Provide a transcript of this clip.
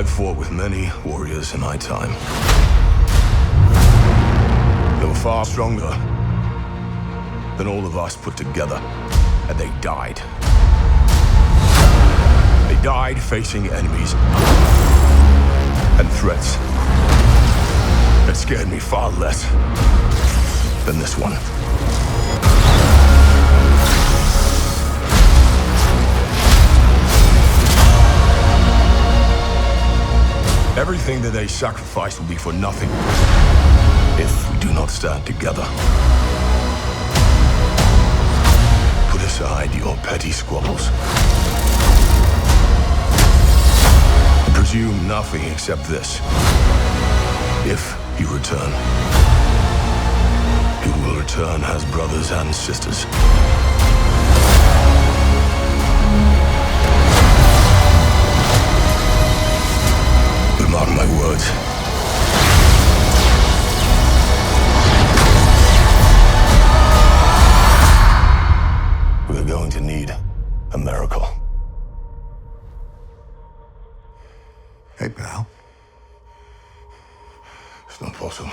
I've fought with many warriors in my time. They were far stronger than all of us put together, and they died. They died facing enemies and threats that scared me far less than this one. Everything that they sacrifice will be for nothing if we do not stand together. Put aside your petty squabbles. Presume nothing except this. If you return, you will return as brothers and sisters. Mark my words. We're going to need a miracle. Hey, pal. It's not possible.